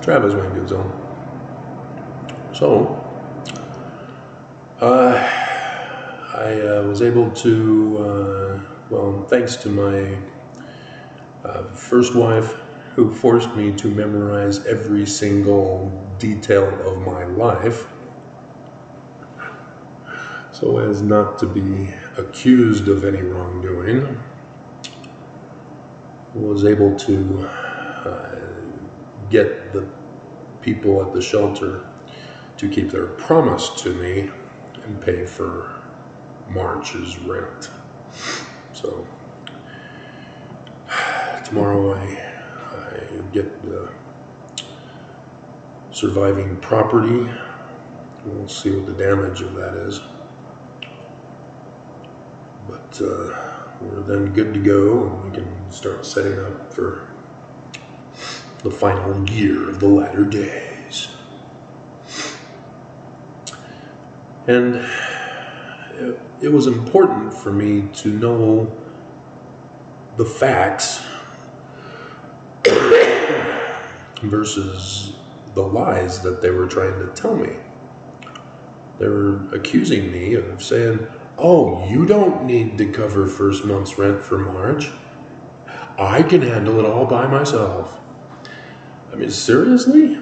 Travis Wayne Goodzone. So, I was able to, well, thanks to my first wife, who forced me to memorize every single detail of my life, so as not to be accused of any wrongdoing, was able to get the people at the shelter to keep their promise to me and pay for March's rent. So tomorrow I get the surviving property. We'll see what the damage of that is. But we're then good to go, and we can start setting up for the final year of the latter days. And it was important for me to know the facts versus the lies that they were trying to tell me. They were accusing me of saying, "Oh, you don't need to cover first month's rent for March. I can handle it all by myself." I mean, seriously?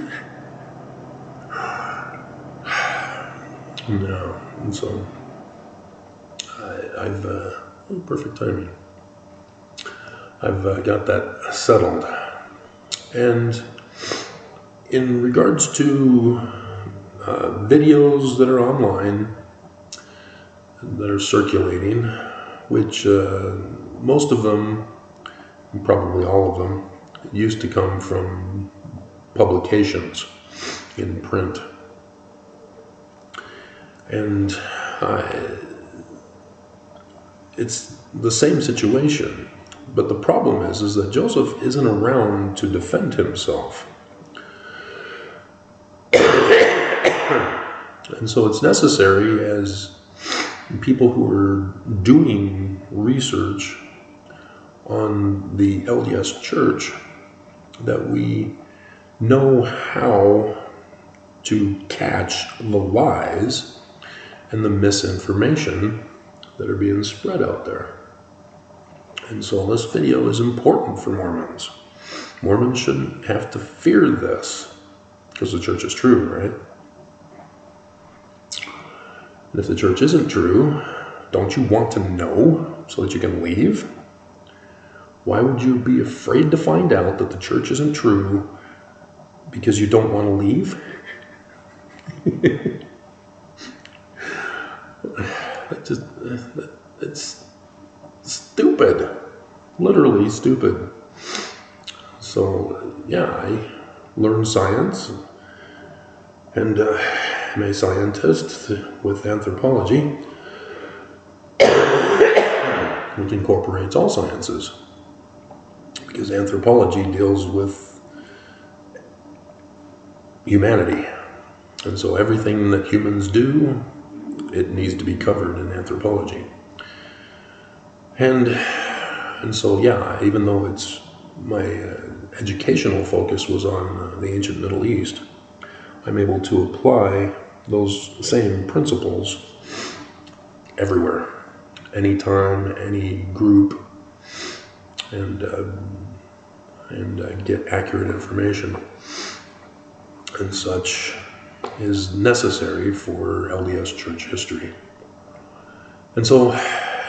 No. And so, I've perfect timing. I've got that settled. And in regards to videos that are online, that are circulating, which most of them, probably all of them, used to come from publications in print. And it's the same situation. But the problem is that Joseph isn't around to defend himself. And so it's necessary, as people who are doing research on the LDS Church, that we know how to catch the lies and the misinformation that are being spread out there. And so this video is important for Mormons. Mormons shouldn't have to fear this, because the church is true, right? And if the church isn't true, don't you want to know so that you can leave? Why would you be afraid to find out that the church isn't true because you don't want to leave? It's stupid. Literally stupid. So, yeah, I learned science, and I'm a scientist with anthropology, which incorporates all sciences, because anthropology deals with humanity. And so everything that humans do, it needs to be covered in anthropology. And so, yeah, even though it's my educational focus was on the ancient Middle East, I'm able to apply those same principles everywhere, anytime, any group, and get accurate information. And such is necessary for LDS church history. And so,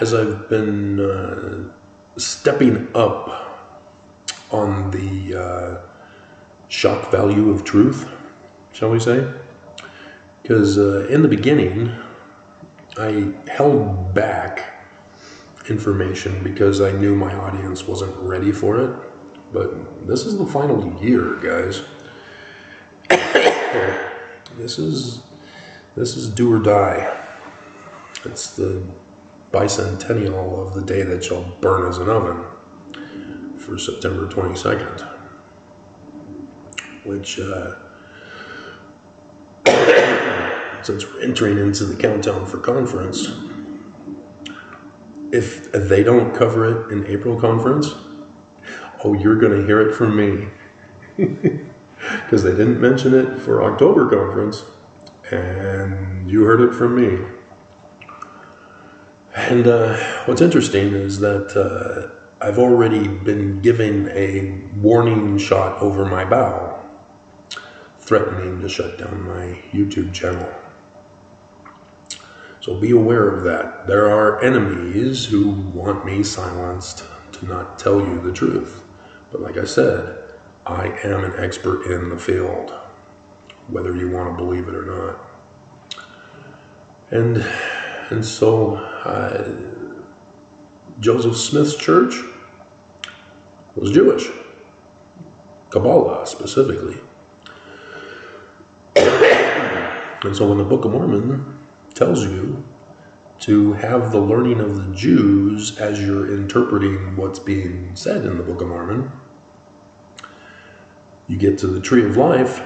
as I've been stepping up on the shock value of truth, shall we say? Because in the beginning, I held back information because I knew my audience wasn't ready for it. But this is the final year, guys. This is do or die. It's the bicentennial of the day that shall burn as an oven for September 22nd, which, since we're entering into the countdown for conference, if they don't cover it in April conference, oh, you're going to hear it from me. because they didn't mention it for October conference, and you heard it from me. And what's interesting is that I've already been given a warning shot over my bow, threatening to shut down my YouTube channel. So be aware of that. There are enemies who want me silenced to not tell you the truth. But like I said, I am an expert in the field, whether you want to believe it or not. And so Joseph Smith's church was Jewish, Kabbalah specifically. And so when the Book of Mormon tells you to have the learning of the Jews as you're interpreting what's being said in the Book of Mormon, you get to the Tree of Life,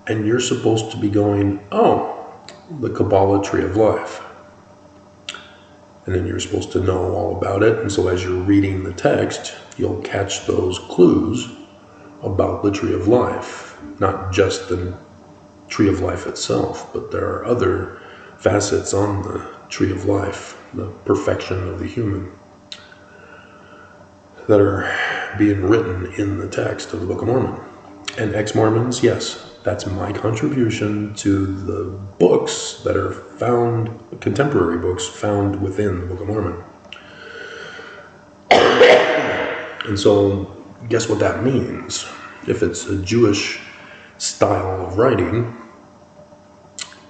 and you're supposed to be going, oh, the Kabbalah Tree of Life. And then you're supposed to know all about it. And so as you're reading the text, you'll catch those clues about the Tree of Life. Not just the Tree of Life itself, but there are other facets on the Tree of Life, the perfection of the human, that are being written in the text of the Book of Mormon. And ex-Mormons, yes, that's my contribution to the books that are found, contemporary books found within the Book of Mormon. And so, guess what that means? If it's a Jewish style of writing,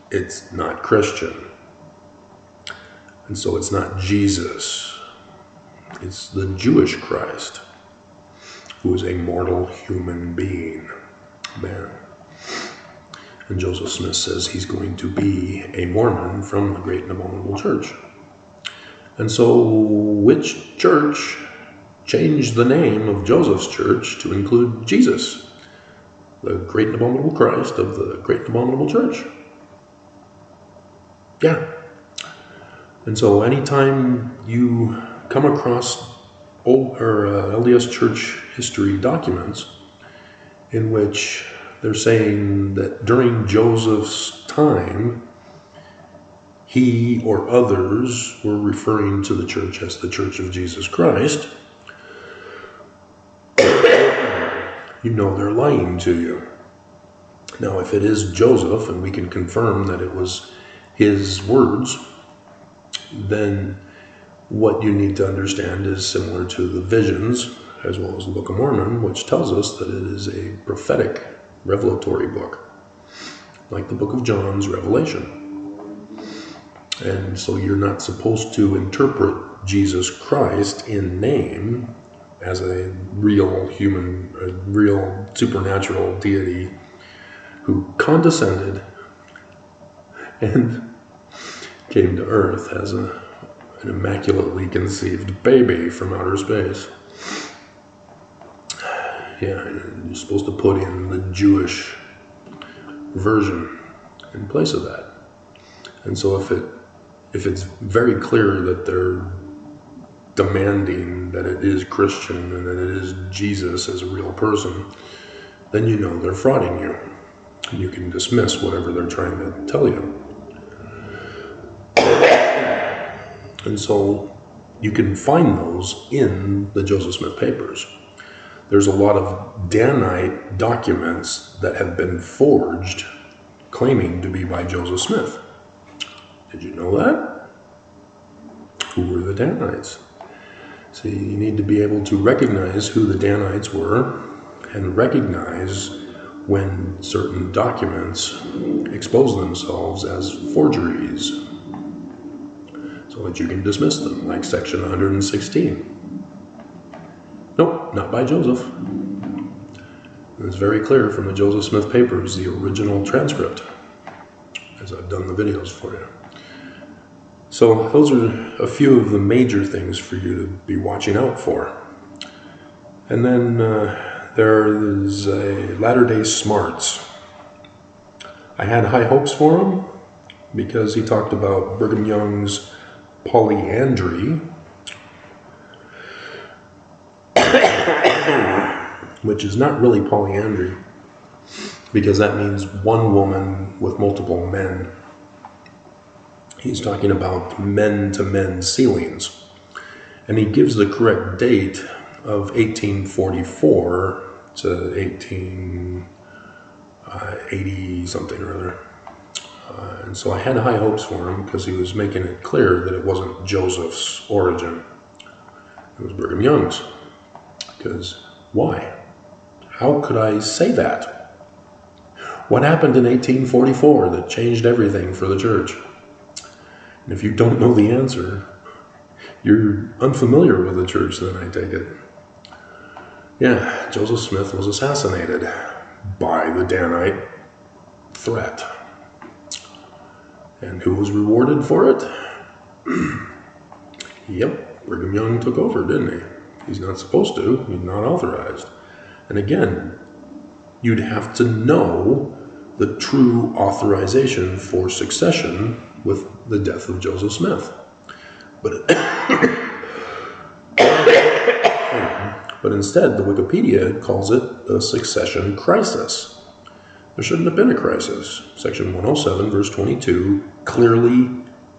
it's not Christian. And so it's not Jesus. It's the Jewish Christ, who is a mortal human being, man. And Joseph Smith says he's going to be a Mormon from the Great and Abominable Church. And so which church changed the name of Joseph's church to include Jesus, the Great and Abominable Christ of the Great and Abominable Church? Yeah. And so anytime you come across old or LDS church history documents in which they're saying that during Joseph's time, he or others were referring to the church as the Church of Jesus Christ, you know they're lying to you. Now, if it is Joseph, and we can confirm that it was his words, then what you need to understand is similar to the visions, as well as the Book of Mormon, which tells us that it is a prophetic, revelatory book, like the book of John's Revelation. And so you're not supposed to interpret Jesus Christ in name as a real human, a real supernatural deity who condescended and came to earth as an immaculately conceived baby from outer space. Yeah, you're supposed to put in the Jewish version in place of that. And so if it's very clear that they're demanding that it is Christian and that it is Jesus as a real person, then you know they're frauding you. And you can dismiss whatever they're trying to tell you. And so you can find those in the Joseph Smith papers. There's a lot of Danite documents that have been forged claiming to be by Joseph Smith. Did you know that? Who were the Danites? See, you need to be able to recognize who the Danites were and recognize when certain documents expose themselves as forgeries so that you can dismiss them, like section 116. Nope, not by Joseph. It's very clear from the Joseph Smith papers, the original transcript, as I've done the videos for you. So those are a few of the major things for you to be watching out for. And then there's a Latter-day Smarts. I had high hopes for him because he talked about Brigham Young's polyandry, which is not really polyandry. because that means one woman with multiple men. He's talking about men-to-men sealings. And he gives the correct date of 1844 to 1880 something or other. And so I had high hopes for him because he was making it clear that it wasn't Joseph's origin. It was Brigham Young's. Because why? How could I say that? What happened in 1844 that changed everything for the church? And if you don't know the answer, you're unfamiliar with the church, then I take it. Yeah, Joseph Smith was assassinated by the Danite threat. And who was rewarded for it? Yep, Brigham Young took over, didn't he? He's not supposed to. He's not authorized. And again, you'd have to know the true authorization for succession with the death of Joseph Smith. But instead, the Wikipedia calls it a succession crisis. There shouldn't have been a crisis. Section 107, verse 22, clearly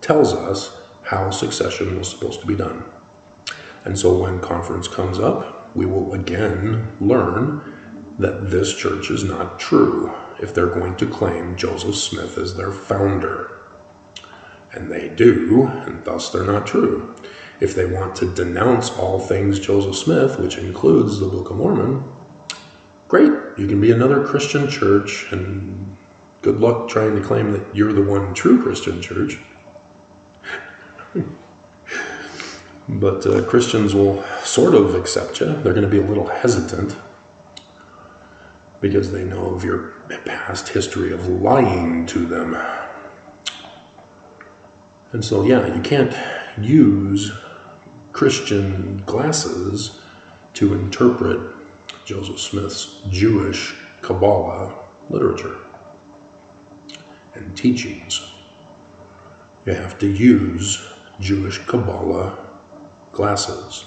tells us how succession was supposed to be done. And so when conference comes up, we will again learn that this church is not true if they're going to claim Joseph Smith as their founder. And they do, and thus they're not true. If they want to denounce all things Joseph Smith, which includes the Book of Mormon, great, you can be another Christian church, and good luck trying to claim that you're the one true Christian church. But Christians will sort of accept you. They're going to be a little hesitant because they know of your past history of lying to them. And so, yeah, you can't use Christian glasses to interpret Joseph Smith's Jewish Kabbalah literature and teachings. You have to use Jewish Kabbalah glasses.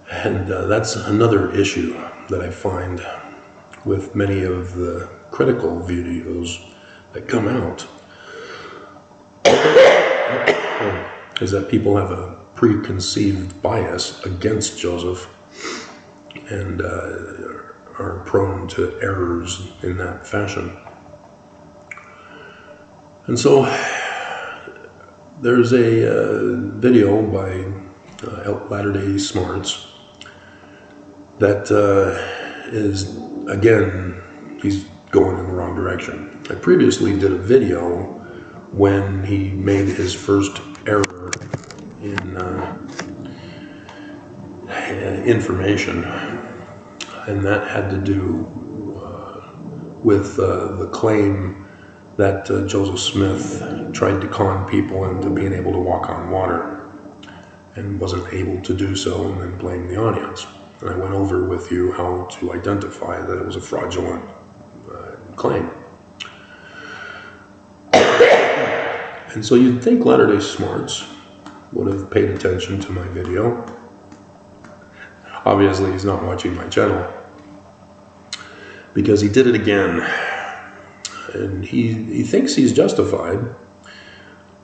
And that's another issue that I find with many of the critical videos that come out, is that people have a preconceived bias against Joseph and are prone to errors in that fashion. And so there's a video by Latter-day Smarts that is, again, he's going in the wrong direction. I previously did a video when he made his first error in information, and that had to do with the claim that Joseph Smith tried to con people into being able to walk on water and wasn't able to do so, and then blamed the audience. And I went over with you how to identify that it was a fraudulent claim. And so you'd think Latter-day Smarts would have paid attention to my video. Obviously, he's not watching my channel because he did it again. And he thinks he's justified,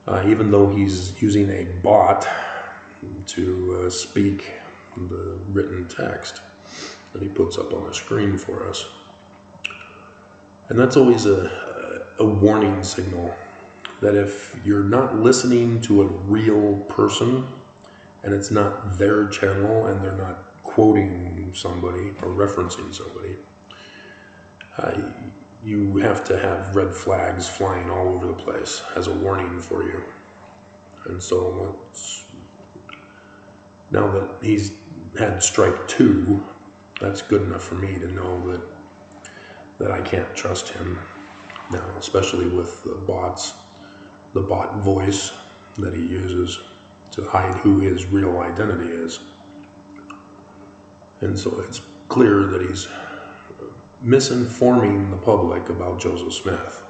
even though he's using a bot to speak the written text that he puts up on the screen for us. And that's always a warning signal that if you're not listening to a real person and it's not their channel and they're not quoting somebody or referencing somebody, you have to have red flags flying all over the place as a warning for you. And so now that he's had strike 2, that's good enough for me to know that I can't trust him now, especially with the bot voice that he uses to hide who his real identity is. And so it's clear that he's misinforming the public about Joseph Smith.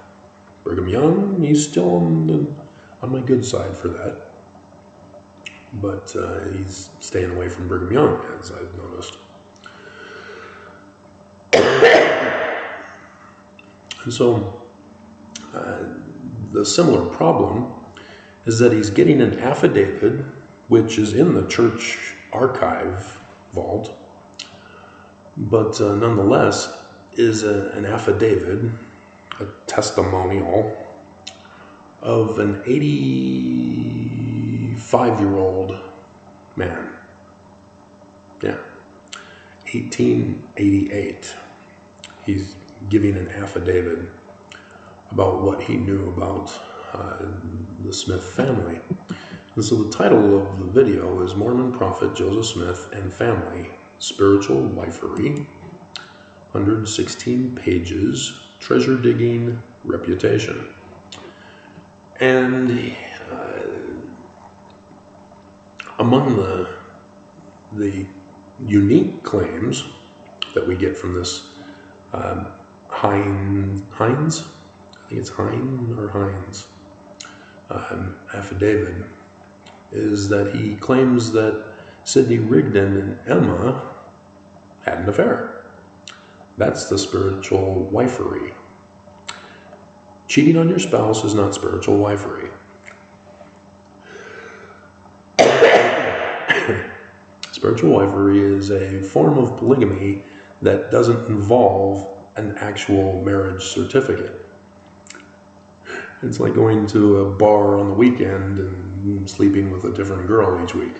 Brigham Young, he's still on my good side for that. but he's staying away from Brigham Young, as I've noticed. And so the similar problem is that he's getting an affidavit, which is in the church archive vault, but nonetheless is an affidavit, a testimonial of an 85-year-old man. Yeah, 1888. He's giving an affidavit about what he knew about the Smith family. And so the title of the video is Mormon Prophet Joseph Smith and Family, Spiritual Wifery, 116 pages, treasure digging reputation. And among the unique claims that we get from this Hines, I think it's Hine or Hines, affidavit, is that he claims that Sidney Rigdon and Emma had an affair. That's the spiritual wifery. Cheating on your spouse is not spiritual wifery. Spiritual wifery is a form of polygamy that doesn't involve an actual marriage certificate. It's like going to a bar on the weekend and sleeping with a different girl each week.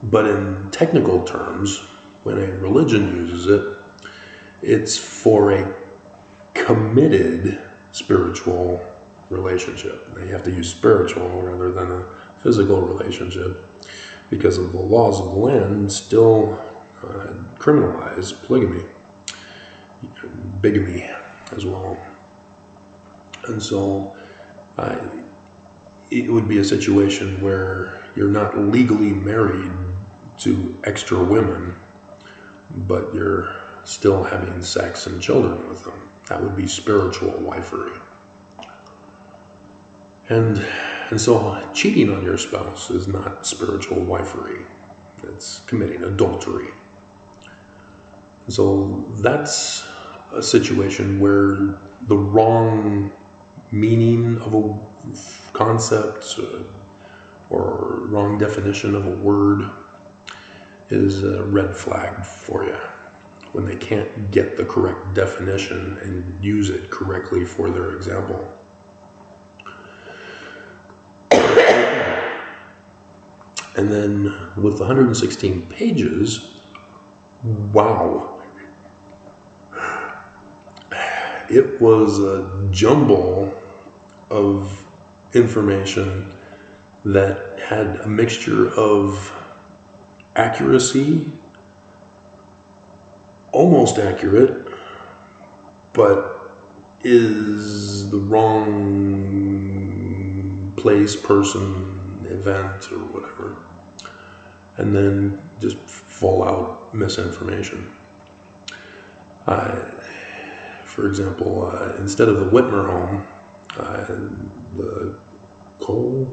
But in technical terms, when a religion uses it, it's for a committed spiritual relationship. They have to use spiritual rather than a physical relationship because of the laws of the land still criminalize polygamy, bigamy as well. And so it would be a situation where you're not legally married to extra women, but you're still having sex and children with them. That would be spiritual wifery. And so cheating on your spouse is not spiritual wifery. It's committing adultery. And so that's a situation where the wrong meaning of a concept or wrong definition of a word is a red flag for you when they can't get the correct definition and use it correctly for their example. And then with 116 pages, wow, it was a jumble of information that had a mixture of accuracy, almost accurate, but is the wrong place, person, event, or whatever. And then just full out misinformation. For example, instead of the Whitmer home, the Cole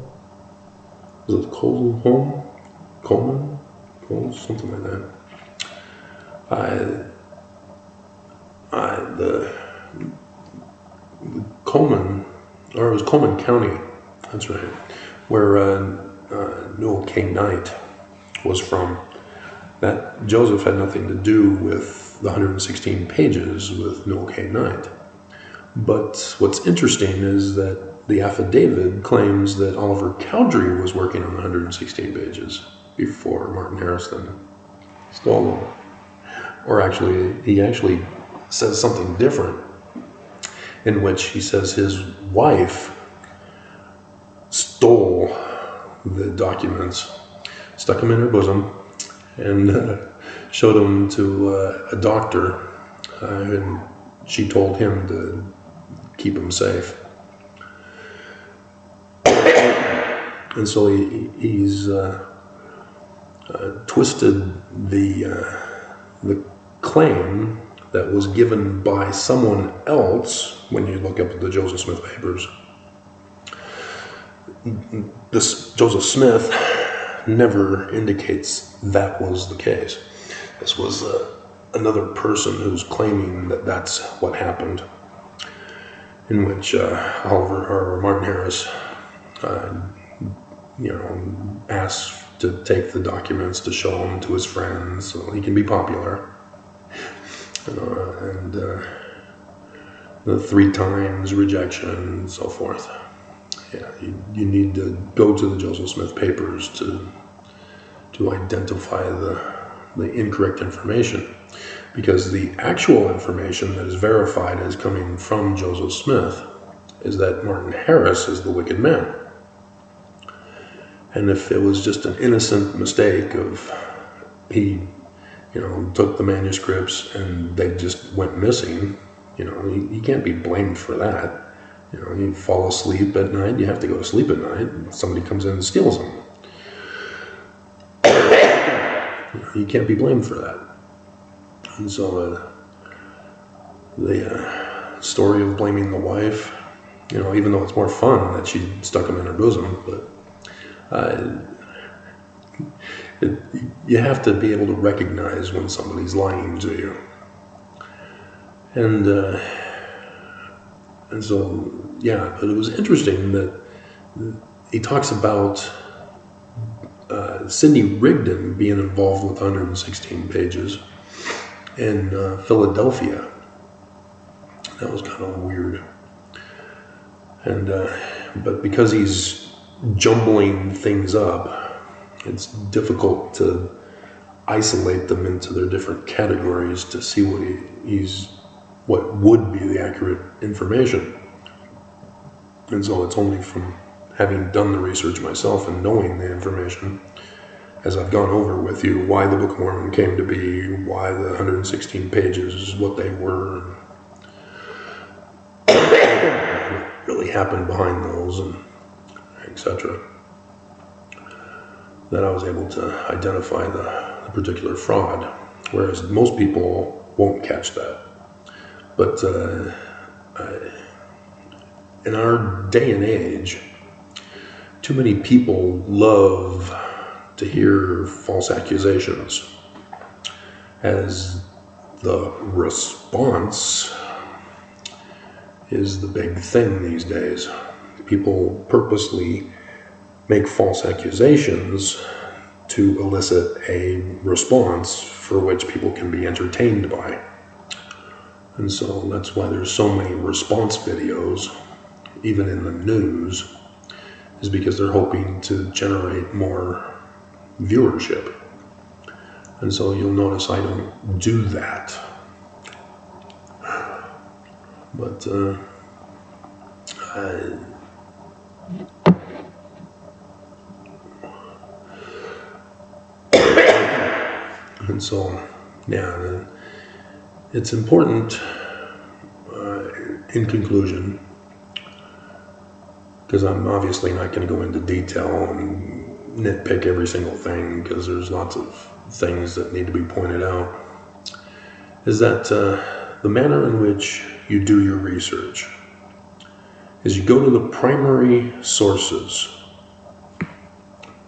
home? Coleman? Cole? Something like that. The Coleman, or it was Coleman County, that's right, where Newell K. Knight was from. That Joseph had nothing to do with the 116 pages with Newell K. Knight. But what's interesting is that the affidavit claims that Oliver Cowdery was working on the 116 pages before Martin Harrison stole them. Or actually, he actually says something different, in which he says his wife stole the documents, stuck them in her bosom, and showed them to a doctor, and she told him to keep them safe. And so he's twisted the claim that was given by someone else when you look up the Joseph Smith papers this Joseph Smith never indicates that was the case. This was another person who's claiming that that's what happened, in which Oliver or Martin Harris, asked to take the documents to show them to his friends so he can be popular, and the 3 times rejection and so forth. Yeah, you need to go to the Joseph Smith papers to identify the incorrect information, because the actual information that is verified as coming from Joseph Smith is that Martin Harris is the wicked man. And if it was just an innocent mistake of he, took the manuscripts and they just went missing, you can't be blamed for that. You fall asleep at night, you have to go to sleep at night, and somebody comes in and steals them. You can't be blamed for that. And so the story of blaming the wife, even though it's more fun that she stuck him in her bosom, but you have to be able to recognize when somebody's lying to you. And so, yeah, but it was interesting that he talks about Sidney Rigdon being involved with 116 pages in Philadelphia. That was kind of weird. And but because he's jumbling things up, it's difficult to isolate them into their different categories to see what would be the accurate information. And so it's only from having done the research myself and knowing the information, as I've gone over with you, why the Book of Mormon came to be, why the 116 pages, what they were, what really happened behind those, and etc., that I was able to identify the particular fraud, whereas most people won't catch that. But in our day and age, too many people love to hear false accusations, as the response is the big thing these days. People purposely make false accusations to elicit a response for which people can be entertained by. And so that's why there's so many response videos, even in the news, is because they're hoping to generate more viewership. And so you'll notice I don't do that. But and so, yeah, it's important, in conclusion, because I'm obviously not going to go into detail and nitpick every single thing, because there's lots of things that need to be pointed out, is that the manner in which you do your research is you go to the primary sources.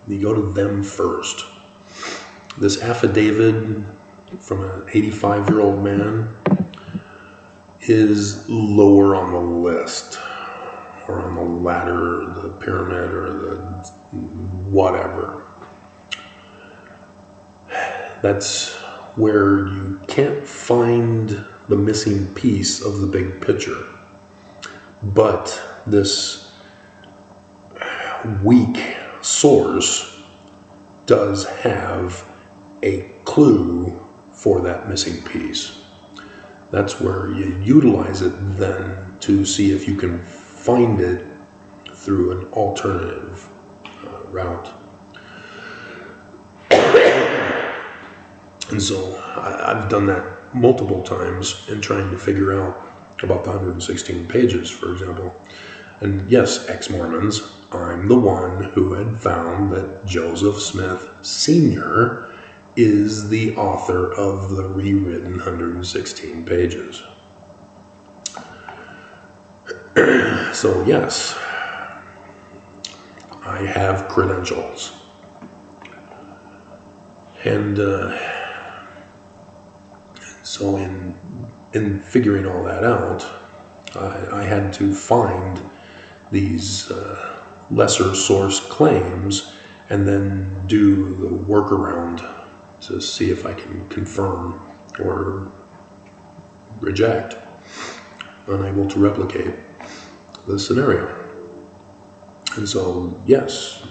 You go to them first. This affidavit from an 85-year-old man is lower on the list, or on the ladder, the pyramid, or the whatever. That's where you can't find the missing piece of the big picture. But this weak source does have a clue for that missing piece. That's where you utilize it then to see if you can find it through an alternative route. And so I've done that multiple times in trying to figure out about the 116 pages, for example. And yes, ex-Mormons, I'm the one who had found that Joseph Smith Sr. is the author of the rewritten 116 pages. So yes, I have credentials. And so in figuring all that out, I had to find these lesser source claims and then do the workaround to see if I can confirm or reject, unable to replicate the scenario. And so, yes,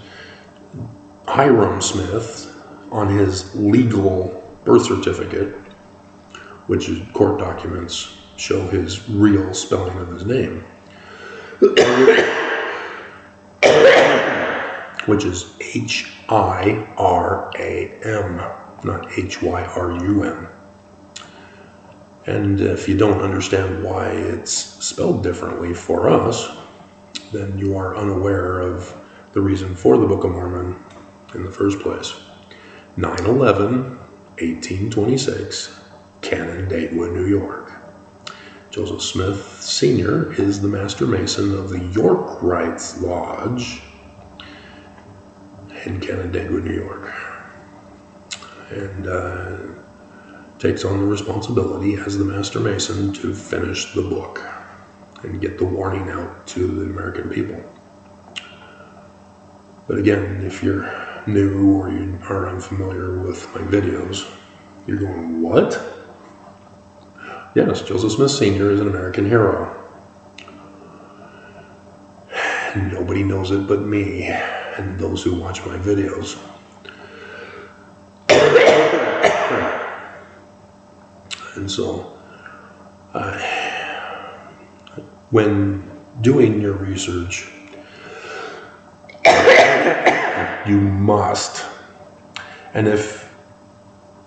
Hiram Smith, on his legal birth certificate, which is court documents show his real spelling of his name, which is Hiram, not Hyrum. And if you don't understand why it's spelled differently for us, then you are unaware of the reason for the Book of Mormon in the first place. 9/11, 1826, Canandaigua, New York. Joseph Smith Sr. is the Master Mason of the York Rites Lodge in Canandaigua, New York. And takes on the responsibility as the Master Mason to finish the book and get the warning out to the American people. But again, if you're new or you are unfamiliar with my videos, you're going, what? Yes, Joseph Smith Sr. is an American hero. And nobody knows it but me and those who watch my videos. And so, when doing your research, you must. And if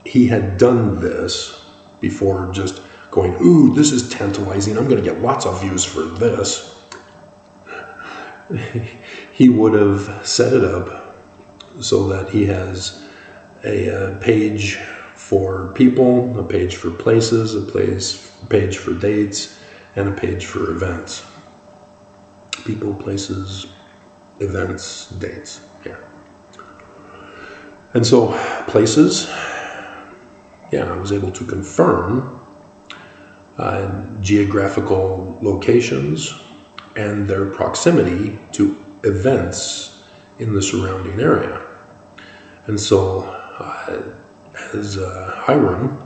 he had done this before just going, ooh, this is tantalizing, I'm going to get lots of views for this, he would have set it up so that he has a page for people, a page for places, a page for dates, and a page for events. People, places, events, dates. Yeah. And so, places, I was able to confirm geographical locations and their proximity to events in the surrounding area. And so, as Hiram,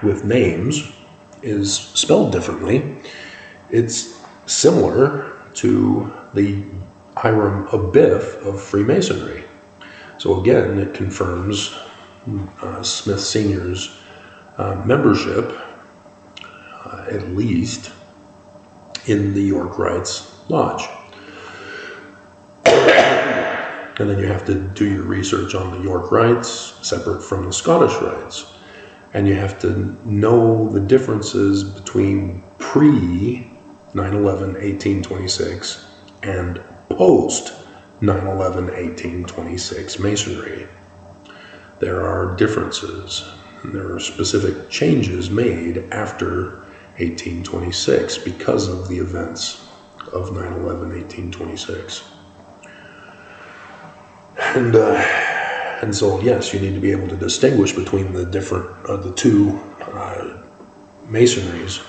with names, is spelled differently, it's similar to the Hiram Abiff of Freemasonry. So again, it confirms Smith Sr.'s membership, at least, in the York Rites Lodge. And then you have to do your research on the York Rites, separate from the Scottish Rites. And you have to know the differences between pre-9/11, 1826 and post-9/11, 1826 Masonry. There are differences, and there are specific changes made after 1826 because of the events of 9/11, 1826. And so, yes, you need to be able to distinguish between the two masonries.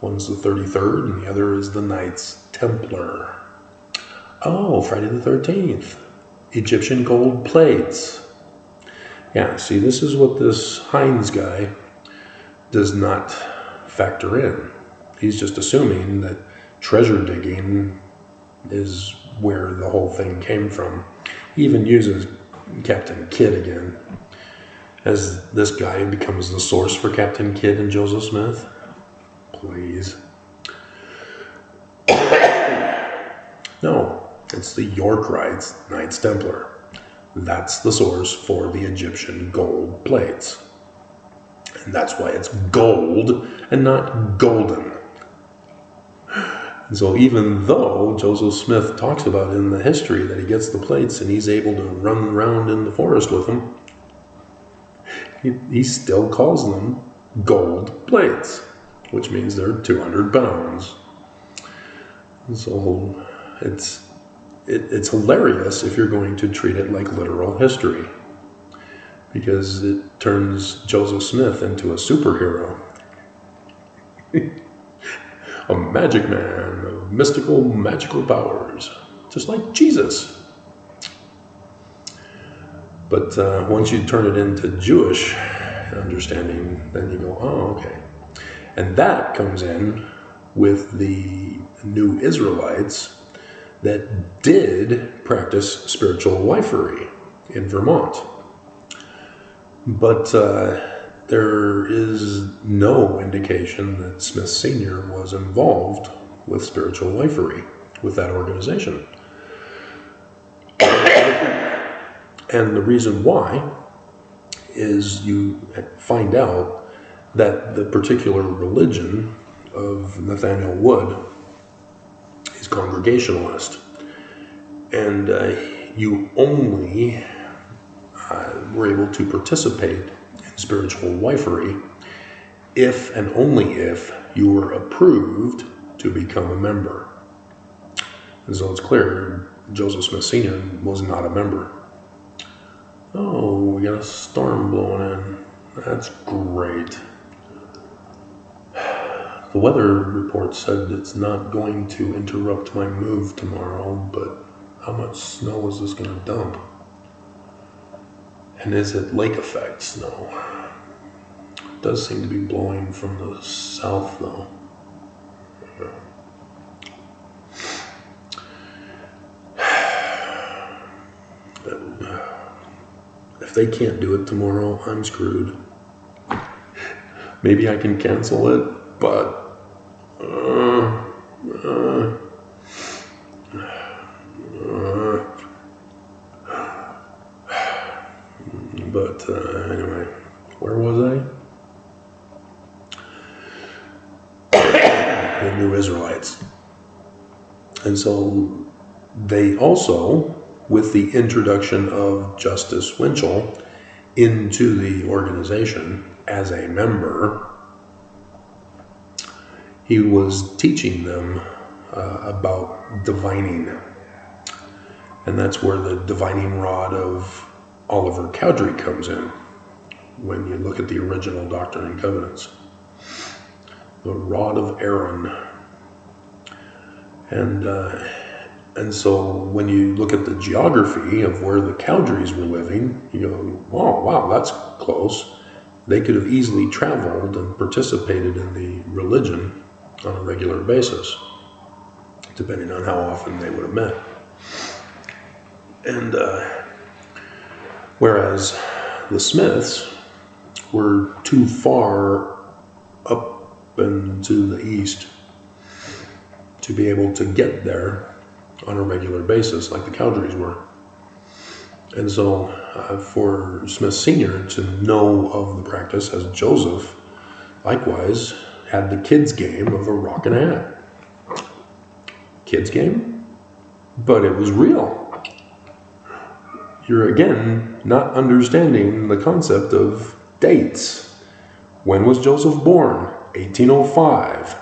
One's the 33rd, and the other is the Knights Templar. Oh, Friday the 13th. Egyptian gold plates. Yeah, see, this is what this Hines guy does not factor in. He's just assuming that treasure digging is where the whole thing came from. He even uses Captain Kidd again, as this guy becomes the source for Captain Kidd and Joseph Smith. Please. No, it's the York Rites Knights Templar. That's the source for the Egyptian gold plates. And that's why it's gold and not golden. And so even though Joseph Smith talks about in the history that he gets the plates and he's able to run around in the forest with them, he still calls them gold plates, which means they're 200 pounds. And so it's hilarious if you're going to treat it like literal history, because it turns Joseph Smith into a superhero, a magic man of magical powers, just like Jesus. But once you turn it into Jewish understanding, then you go, oh, okay. And that comes in with the new Israelites that did practice spiritual wifery in Vermont. But there is no indication that Smith Sr. was involved with spiritual wifery with that organization. And the reason why is you find out that the particular religion of Nathaniel Wood is Congregationalist. And you only were able to participate in spiritual wifery if and only if you were approved to become a member. And so it's clear Joseph Smith Sr. was not a member. Oh, we got a storm blowing in. That's great. The weather report said it's not going to interrupt my move tomorrow, but how much snow is this going to dump? And is it lake effect snow? It does seem to be blowing from the south, though. If they can't do it tomorrow, I'm screwed. Maybe I can cancel it, but anyway, where was I? The New Israelites. And so they also, with the introduction of Justice Winchell into the organization as a member, he was teaching them about divining. And that's where the divining rod of Oliver Cowdery comes in when you look at the original Doctrine and Covenants. The rod of Aaron. And so when you look at the geography of where the Cowderys were living, you go, oh, wow, that's close. They could have easily traveled and participated in the religion on a regular basis, depending on how often they would have met. And whereas the Smiths were too far up and to the east to be able to get there on a regular basis like the Cowderys were. And so for Smith Sr. to know of the practice, as Joseph likewise had the kids game of a rock and a hat. Kids game? But it was real. You're again not understanding the concept of dates. When was Joseph born? 1805.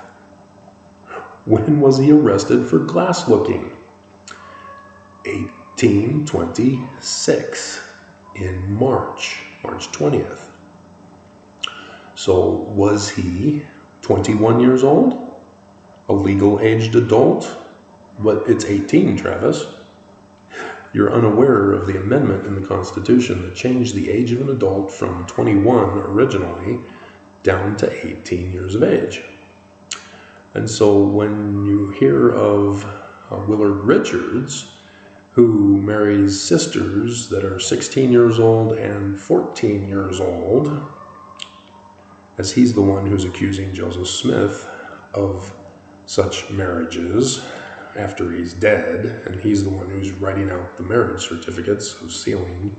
When was he arrested for glass looking? 1826 in March 20th. So was he 21 years old? A legal aged adult? But it's 18, Travis. You're unaware of the amendment in the Constitution that changed the age of an adult from 21 originally down to 18 years of age. And so when you hear of Willard Richards, who marries sisters that are 16 years old and 14 years old, as he's the one who's accusing Joseph Smith of such marriages after he's dead, and he's the one who's writing out the marriage certificates of sealing,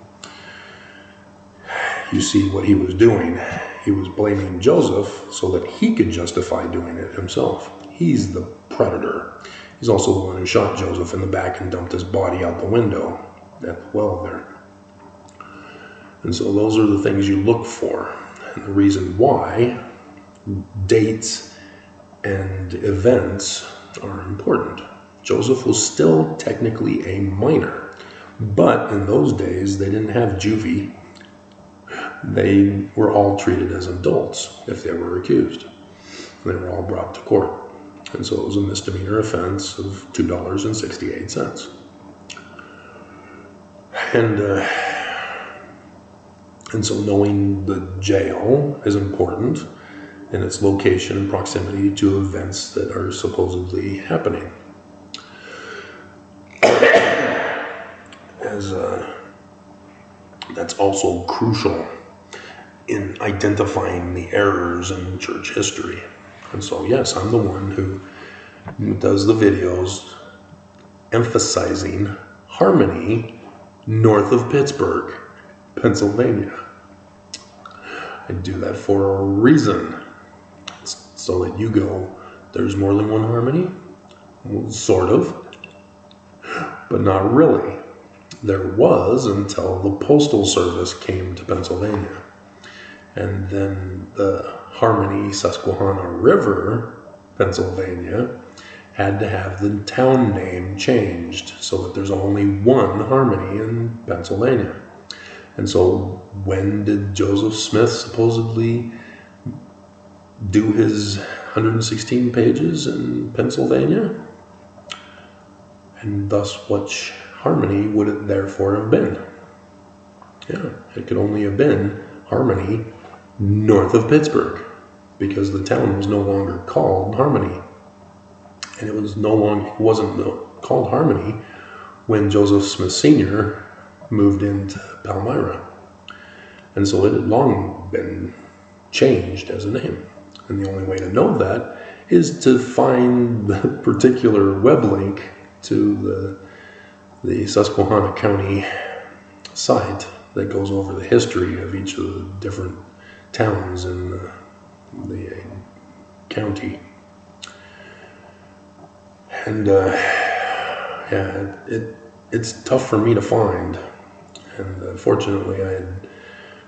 you see what he was doing. He was blaming Joseph so that he could justify doing it himself. He's the predator. He's also the one who shot Joseph in the back and dumped his body out the window at the well there. And so those are the things you look for. And the reason why dates and events are important. Joseph was still technically a minor. But in those days, they didn't have juvie. They were all treated as adults if they were accused. They were all brought to court. And so it was a misdemeanor offense of $2.68. And so knowing the jail is important in its location and proximity to events that are supposedly happening. That's also crucial in identifying the errors in church history. And so, yes, I'm the one who does the videos emphasizing Harmony north of Pittsburgh, Pennsylvania. I do that for a reason, so that you go, there's more than one Harmony? Well, sort of, but not really. There was until the Postal Service came to Pennsylvania. And then the Harmony Susquehanna River, Pennsylvania, had to have the town name changed so that there's only one Harmony in Pennsylvania. And so when did Joseph Smith supposedly do his 116 pages in Pennsylvania? And thus which Harmony would it therefore have been? Yeah, it could only have been Harmony north of Pittsburgh, because the town was no longer called Harmony. And it wasn't called Harmony when Joseph Smith Sr. moved into Palmyra. And so it had long been changed as a name. And the only way to know that is to find the particular web link to the Susquehanna County site that goes over the history of each of the different towns in the county. And it's tough for me to find. And fortunately, I had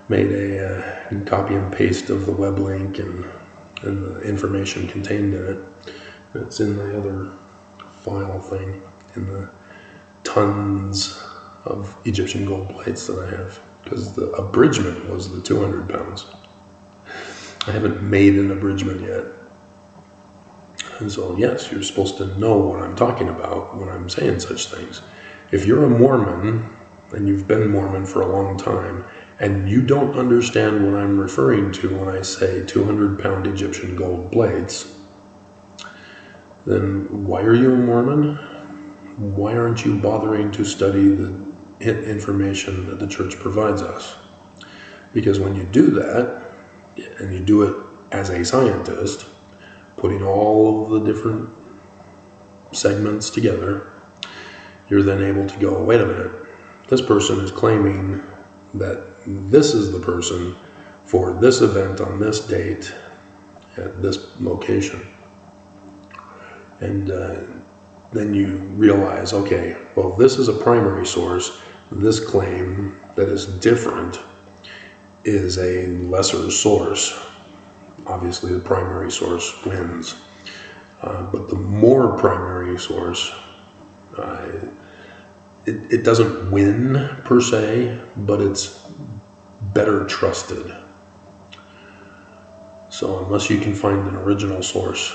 made a copy and paste of the web link and the information contained in it. It's in the other file thing, in the tons of Egyptian gold plates that I have, because the abridgment was the 200 pounds. I haven't made an abridgment yet. And so, yes, you're supposed to know what I'm talking about when I'm saying such things. If you're a Mormon, and you've been Mormon for a long time, and you don't understand what I'm referring to when I say 200-pound Egyptian gold plates, then why are you a Mormon? Why aren't you bothering to study the information that the church provides us? Because when you do that, and you do it as a scientist, putting all of the different segments together, you're then able to go, wait a minute, this person is claiming that this is the person for this event on this date at this location. And then you realize, okay, well, this is a primary source. This claim that is different is a lesser source. Obviously, the primary source wins. But the more primary source, it doesn't win per se, but it's better trusted. So unless you can find an original source,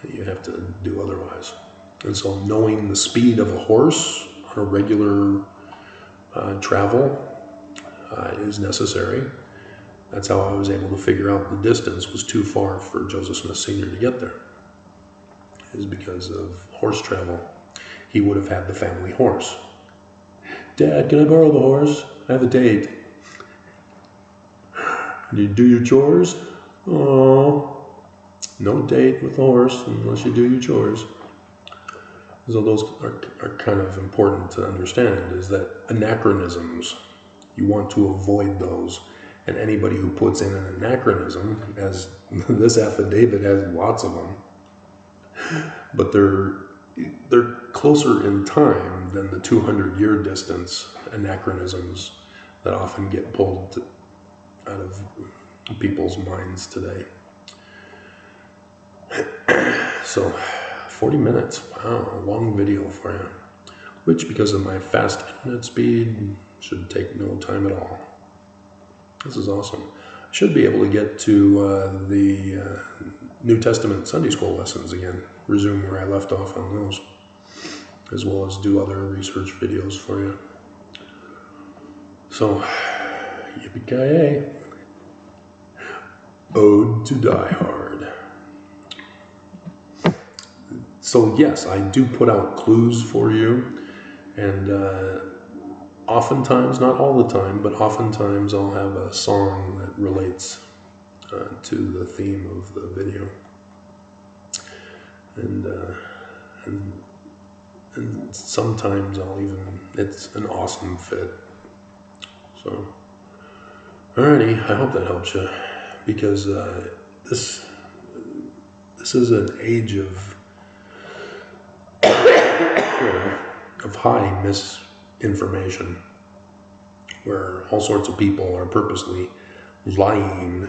you have to do otherwise. And so knowing the speed of a horse on a regular travel is necessary. That's how I was able to figure out the distance was too far for Joseph Smith Sr. to get there. Is because of horse travel. He would have had the family horse. Dad, can I borrow the horse? I have a date. Do you do your chores? Oh, no date with the horse unless you do your chores. So those are kind of important to understand, is that anachronisms, you want to avoid those. And anybody who puts in an anachronism, as this affidavit has lots of them, but they're closer in time than the 200-year distance anachronisms that often get pulled out of people's minds today. So 40 minutes. Wow, a long video for you. Which, because of my fast internet speed, should take no time at all. This is awesome. I should be able to get to the New Testament Sunday school lessons again, resume where I left off on those, as well as do other research videos for you. So, yippee-ki-yay. Ode to Die Hard. So yes, I do put out clues for you, and oftentimes, not all the time, but oftentimes I'll have a song that relates to the theme of the video. And sometimes I'll even, it's an awesome fit. So, alrighty, I hope that helps you, because this is an age of high misinformation, where all sorts of people are purposely lying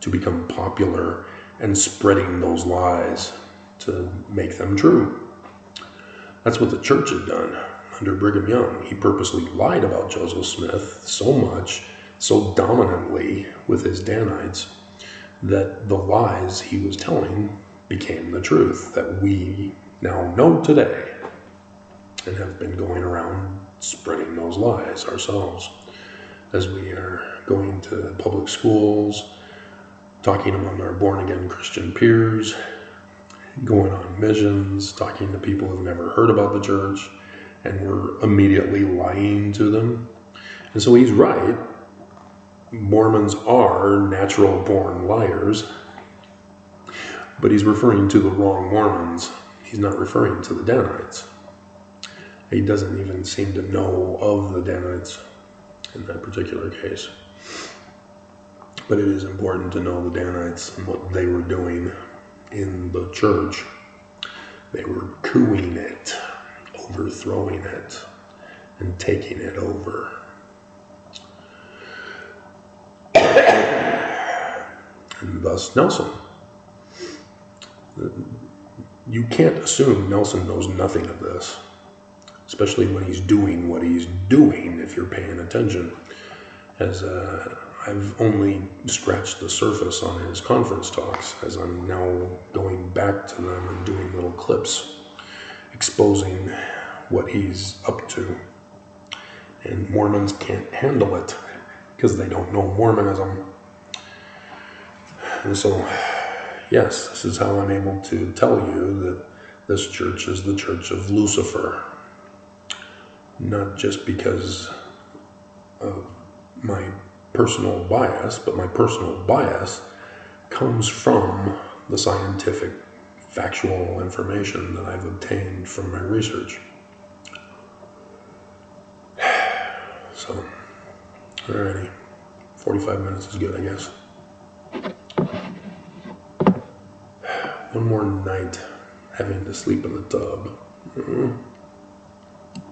to become popular and spreading those lies to make them true. That's what the church had done under Brigham Young. He purposely lied about Joseph Smith so much, so dominantly with his Danites, that the lies he was telling became the truth that we now know today, and have been going around spreading those lies ourselves as we are going to public schools, talking among our born-again Christian peers, going on missions, talking to people who've never heard about the church, and we're immediately lying to them. And so he's right. Mormons are natural-born liars, but he's referring to the wrong Mormons. He's not referring to the Danites. He doesn't even seem to know of the Danites in that particular case. But it is important to know the Danites and what they were doing in the church. They were cooing it, overthrowing it, and taking it over. And thus Nelson. You can't assume Nelson knows nothing of this, especially when he's doing what he's doing, if you're paying attention. As I've only scratched the surface on his conference talks, as I'm now going back to them and doing little clips exposing what he's up to. And Mormons can't handle it because they don't know Mormonism. And so, yes, this is how I'm able to tell you that this church is the church of Lucifer. Not just because of my personal bias, but my personal bias comes from the scientific, factual information that I've obtained from my research. So, alrighty, 45 minutes is good, I guess. One more night having to sleep in the tub.